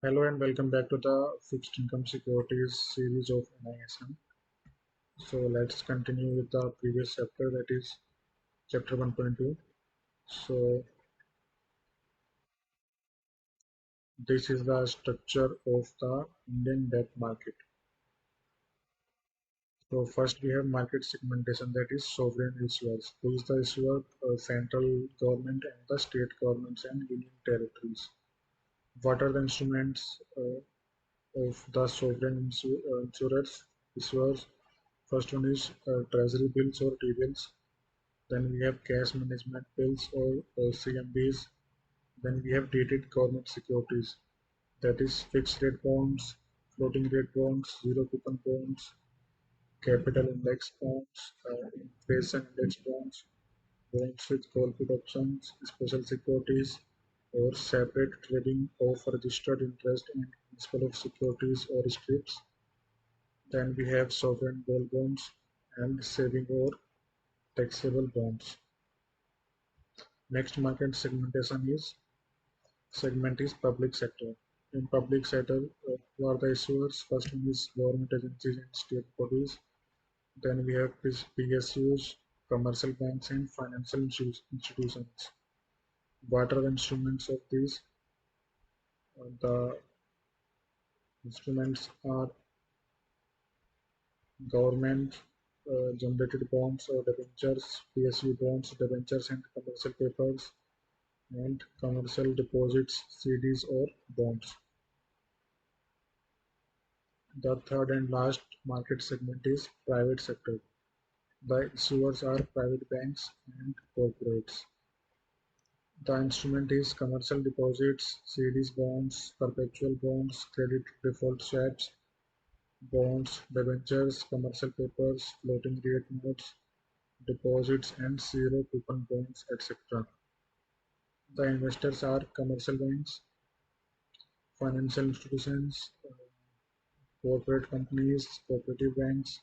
Hello and welcome back to the Fixed Income Securities series of NISM. So let's continue with the previous chapter, that is chapter 1.2. So this is the structure of the Indian debt market. So first we have market segmentation, that is sovereign issuers. Who is the issuer? Central government and the state governments and union territories. What are the instruments of the sovereign insurers, issuers? First one is treasury bills or T-bills. Then we have cash management bills or CMBs. Then we have dated government securities, that is fixed rate bonds, floating rate bonds, zero coupon bonds, capital index bonds, inflation index bonds, bonds with call put options, special securities, or separate trading of registered interest in principal of securities or strips. Then we have sovereign gold bonds and saving or taxable bonds. Next market segment is public sector. In public sector, who are the issuers? First one is government agencies and state bodies. Then we have PSUs, commercial banks, and financial institutions. What are the instruments of these? The instruments are government generated bonds or debentures, PSU bonds, debentures, and commercial papers, and commercial deposits, CDs, or bonds. The third and last market segment is private sector. The issuers are private banks and corporates. The instrument is commercial deposits, CDs, bonds, perpetual bonds, credit default swaps, bonds, debentures, commercial papers, floating rate notes, deposits, and zero coupon bonds, etc. The investors are commercial banks, financial institutions, corporate companies, cooperative banks,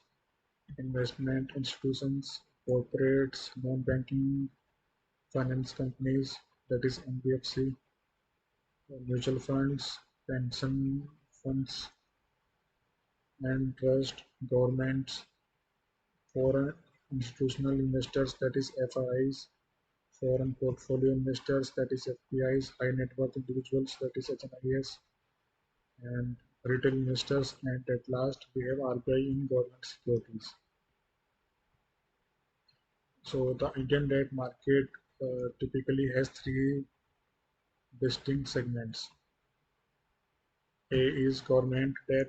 investment institutions, corporates, non-banking finance companies, that is NBFC, mutual funds, pension funds and trust, governments, foreign institutional investors, that is FIS, foreign portfolio investors, that is FPIs, high net worth individuals, that is HNIs, and retail investors, and at last we have RBI in government securities. So the Indian debt market typically has three distinct segments. A is government debt,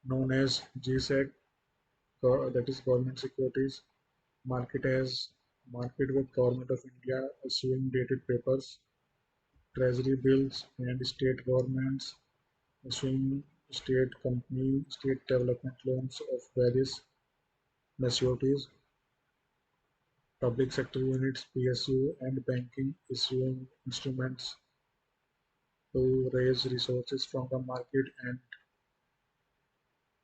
known as dissect, that is government securities. Market as market with Government of India issuing dated papers, treasury bills, and state governments issuing state development loans of various maturities. Public sector units, PSU, and banking issuing instruments to raise resources from the market, and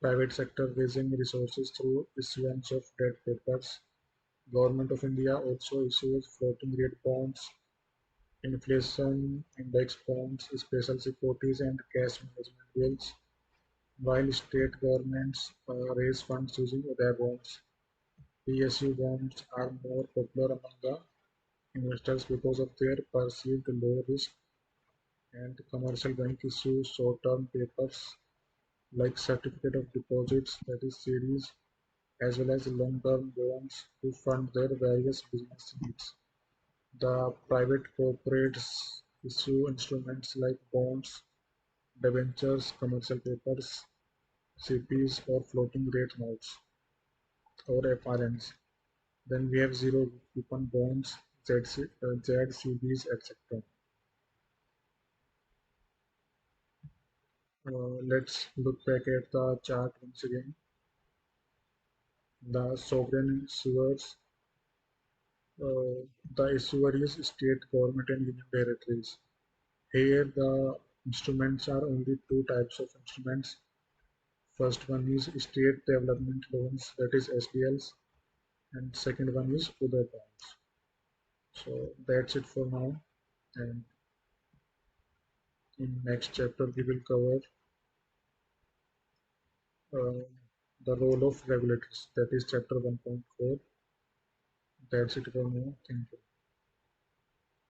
private sector raising resources through issuance of debt papers. Government of India also issues floating rate bonds, inflation index bonds, special securities, and cash management bills, while state governments raise funds using other bonds. PSU bonds are more popular among the investors because of their perceived low risk, and commercial bank issue short-term papers like certificate of deposits, that is CDs, as well as long-term bonds to fund their various business needs. The private corporates issue instruments like bonds, debentures, commercial papers, CPs, or floating rate notes, or FRNs. Then we have zero coupon bonds, ZCBs, etc. Let's look back at the chart once again. The sovereign issuers, uh, the issuer is state government and union territories. Here the instruments are only two types of instruments. First one is state development loans, that is SDLs, and second one is other bonds. So that's it for now, and In next chapter, we will cover uh, the role of regulators. That is chapter 1.4. That's it for now. Thank you.